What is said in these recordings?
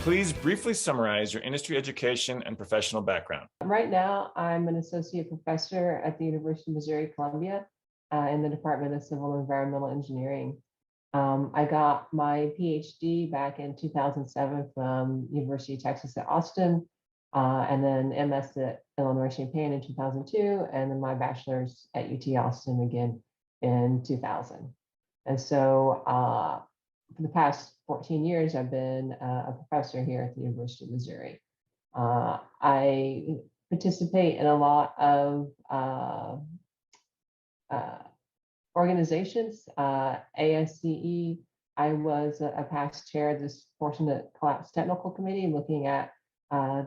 Please briefly summarize your industry education and professional background. Right now, I'm an associate professor at the University of Missouri-Columbia in the Department of Civil and Environmental Engineering. I got my PhD back in 2007 from University of Texas at Austin, and then MS at Illinois Champaign in 2002, and then my bachelor's at UT Austin again in 2000. And so for the past 14 years, I've been a professor here at the University of Missouri. I participate in a lot of organizations. ASCE, I was a past chair of the Disproportionate Collapse Technical Committee looking at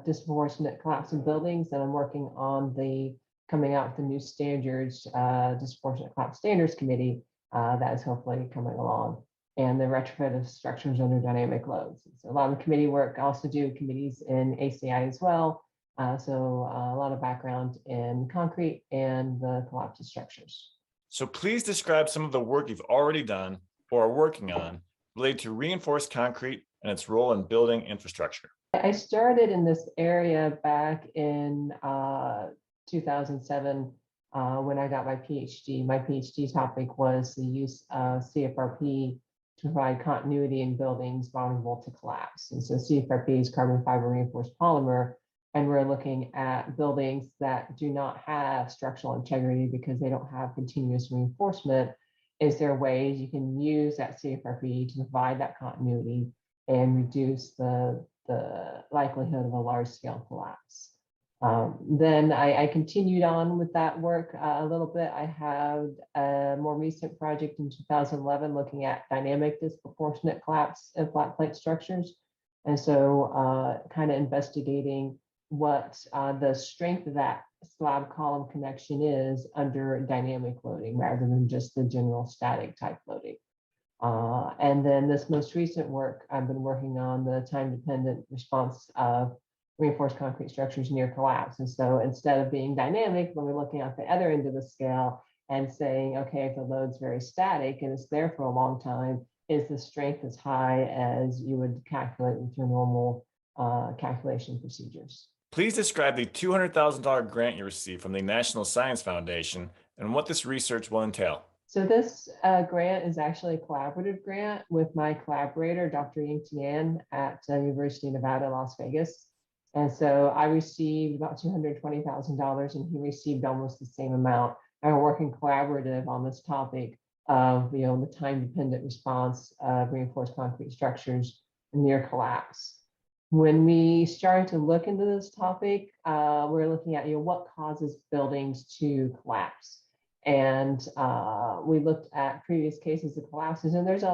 disproportionate collapse of buildings, and I'm working on coming out with the new standards, Disproportionate Collapse Standards Committee that is hopefully coming along, and the retrofit of structures under dynamic loads. So a lot of committee work. I also do committees in ACI as well. So a lot of background in concrete and the collapse of structures. So please describe some of the work you've already done or are working on related to reinforced concrete and its role in building infrastructure. I started in this area back in 2007 when I got my PhD. My PhD topic was the use of CFRP to provide continuity in buildings vulnerable to collapse. And so CFRP is carbon fiber reinforced polymer, and we're looking at buildings that do not have structural integrity because they don't have continuous reinforcement. Is there ways you can use that CFRP to provide that continuity and reduce the likelihood of a large scale collapse? Then I continued on with that work a little bit. I had a more recent project in 2011 looking at dynamic disproportionate collapse in flat plate structures. And so kind of investigating what the strength of that slab column connection is under dynamic loading rather than just the general static type loading. And then this most recent work, I've been working on the time-dependent response of reinforced concrete structures near collapse. And so instead of being dynamic, when we're looking at the other end of the scale and saying, okay, if the load's very static and it's there for a long time, is the strength as high as you would calculate with your normal calculation procedures? Please describe the $200,000 grant you received from the National Science Foundation and what this research will entail. So this grant is actually a collaborative grant with my collaborator, Dr. Ying Tian at University of Nevada, Las Vegas. And so I received about $220,000 and he received almost the same amount. And we're working collaborative on this topic of the time-dependent response of reinforced concrete structures near collapse. When we started to look into this topic, we're looking at what causes buildings to collapse. And we looked at previous cases of collapses, and there's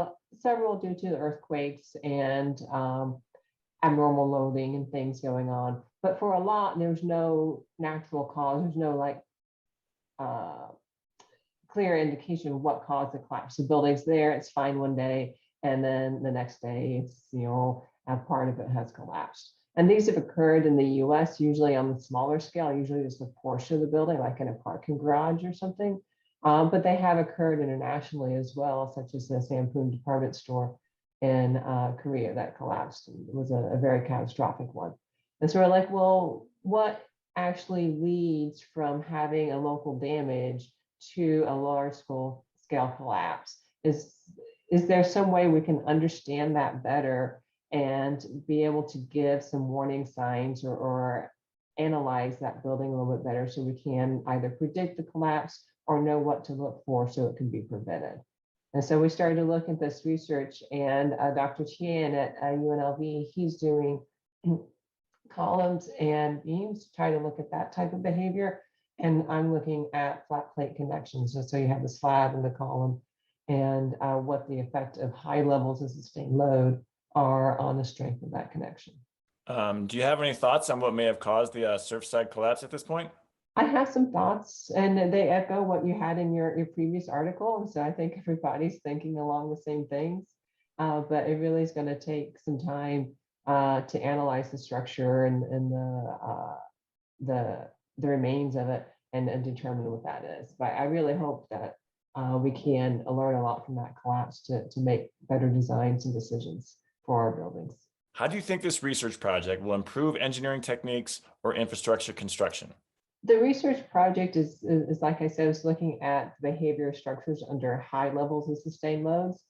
several due to earthquakes and abnormal loading and things going on. But for a lot, there's no natural cause. There's no clear indication of what caused the collapse. The building's there, it's fine one day, and then the next day, it's a part of it has collapsed. And these have occurred in the US, usually on the smaller scale, usually just a portion of the building, like in a parking garage or something. But they have occurred internationally as well, such as the Sampoon department store in Korea that collapsed. It was a very catastrophic one. And so we're like, well, what actually leads from having a local damage to a large scale collapse? Is there some way we can understand that better and be able to give some warning signs or analyze that building a little bit better so we can either predict the collapse or know what to look for so it can be prevented? And so we started to look at this research, and Dr. Tian at UNLV, he's doing columns and beams to try to look at that type of behavior. And I'm looking at flat plate connections. So you have the slab and the column and what the effect of high levels of sustained load are on the strength of that connection. Do you have any thoughts on what may have caused the Surfside collapse at this point? I have some thoughts, and they echo what you had in your previous article. And so I think everybody's thinking along the same things, but it really is going to take some time to analyze the structure and the remains of it and determine what that is. But I really hope that we can learn a lot from that collapse to make better designs and decisions for our buildings. How do you think this research project will improve engineering techniques or infrastructure construction? The research project is like I said, is looking at behavior structures under high levels of sustained loads.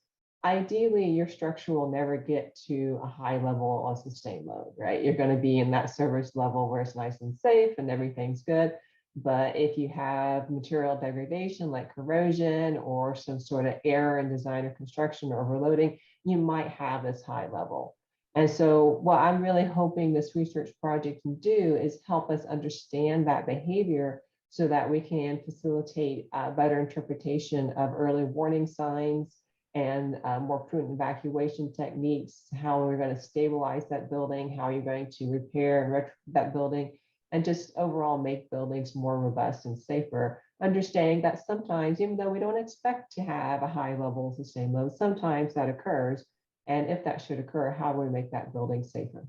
Ideally, your structure will never get to a high level of sustained load, right? You're going to be in that service level where it's nice and safe and everything's good. But if you have material degradation like corrosion or some sort of error in design or construction or overloading, you might have this high level. And so what I'm really hoping this research project can do is help us understand that behavior so that we can facilitate better interpretation of early warning signs and more prudent evacuation techniques, how we're going to stabilize that building, how you're going to repair and retrofit that building, and just overall make buildings more robust and safer, understanding that sometimes, even though we don't expect to have a high level of sustained load, sometimes that occurs. And if that should occur, how do we make that building safer?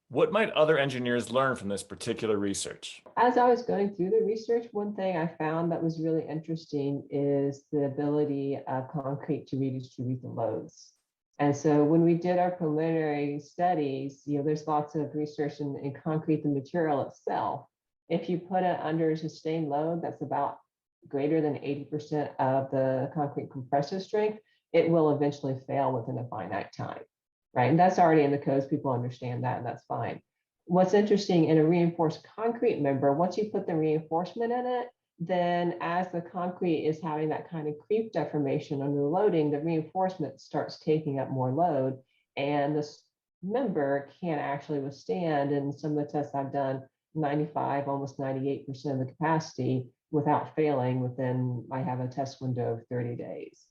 What might other engineers learn from this particular research? As I was going through the research, one thing I found that was really interesting is the ability of concrete to redistribute the loads. And so when we did our preliminary studies, there's lots of research in concrete, the material itself. If you put it under sustained load, that's about greater than 80% of the concrete compressive strength, it will eventually fail within a finite time, right? And that's already in the codes. People understand that, and that's fine. What's interesting in a reinforced concrete member, once you put the reinforcement in it, then as the concrete is having that kind of creep deformation under loading, the reinforcement starts taking up more load, and this member can't actually withstand. And some of the tests I've done, 95, almost 98% of the capacity without failing within, I have a test window of 30 days.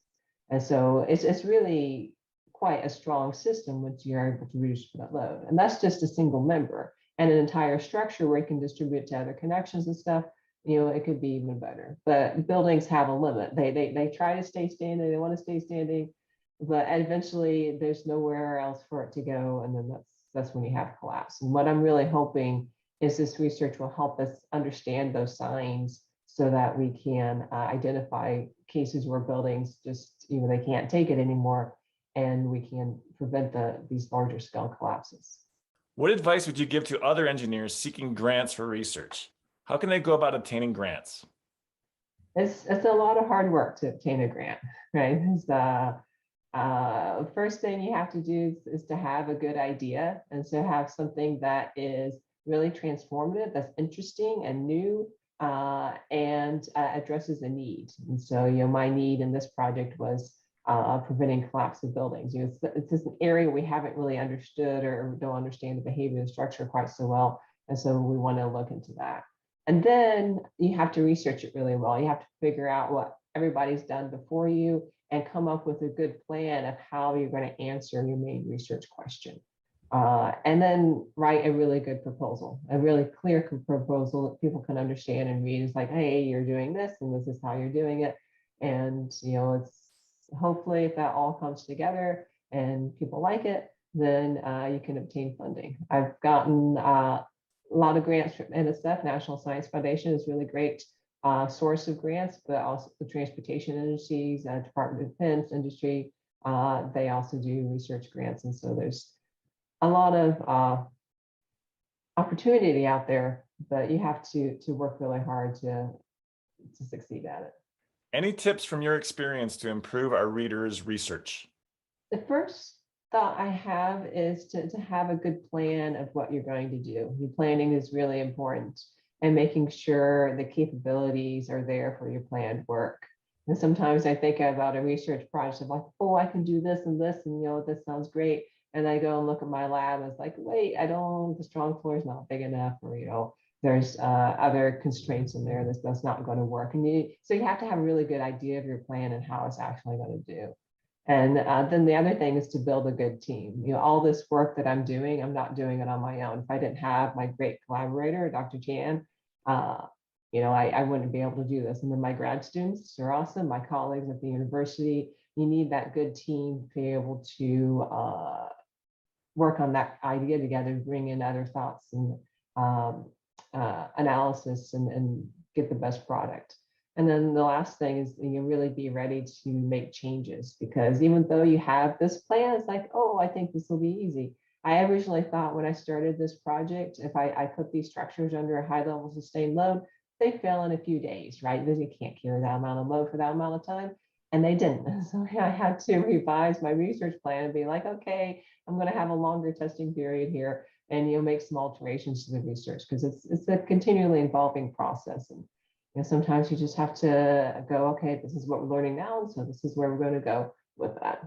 And so it's really quite a strong system once you're able to reduce that load. And that's just a single member. And an entire structure where you can distribute to other connections and stuff, it could be even better. But buildings have a limit. They try to stay standing, they want to stay standing, but eventually there's nowhere else for it to go. And then that's when you have collapse. And what I'm really hoping is this research will help us understand those signs so that we can identify cases where buildings just, they can't take it anymore, and we can prevent these larger scale collapses. What advice would you give to other engineers seeking grants for research? How can they go about obtaining grants? It's a lot of hard work to obtain a grant, right? First thing you have to do is to have a good idea, and so have something that is really transformative, that's interesting and new, and addresses a need. And so, my need in this project was preventing collapse of buildings. It's just an area we haven't really understood or don't understand the behavior and structure quite so well. And so we want to look into that. And then you have to research it really well. You have to figure out what everybody's done before you and come up with a good plan of how you're going to answer your main research question. And then write a really good proposal, a really clear proposal that people can understand and read. It's like, hey, you're doing this and this is how you're doing it. And, it's hopefully if that all comes together and people like it, then you can obtain funding. I've gotten a lot of grants from NSF, National Science Foundation is really great source of grants, but also the transportation industries, Department of Defense industry, they also do research grants. And so there's a lot of opportunity out there, but you have to work really hard to succeed at it. Any tips from your experience to improve our readers' research? The first thought I have is to have a good plan of what you're going to do. Your planning is really important, and making sure the capabilities are there for your planned work. And sometimes I think about a research project of like, oh, I can do this and this, and this sounds great. And I go and look at my lab, and it's like, wait, the strong floor is not big enough, or there's other constraints in there that's not going to work. And so you have to have a really good idea of your plan and how it's actually going to do. And then the other thing is to build a good team. All this work that I'm doing, I'm not doing it on my own. If I didn't have my great collaborator, Dr. Chan, I wouldn't be able to do this. And then my grad students are awesome. My colleagues at the university, you need that good team to be able to work on that idea together, bring in other thoughts and analysis and get the best product. And then the last thing is really be ready to make changes, because even though you have this plan, it's like, oh, I think this will be easy. I originally thought when I started this project, if I put these structures under a high level sustained load, they fail in a few days, right? Because you can't carry that amount of load for that amount of time. And they didn't. So I had to revise my research plan and be like, okay, I'm going to have a longer testing period here, and make some alterations to the research, because it's a continually evolving process. And sometimes you just have to go, okay, this is what we're learning now, and so this is where we're going to go with that.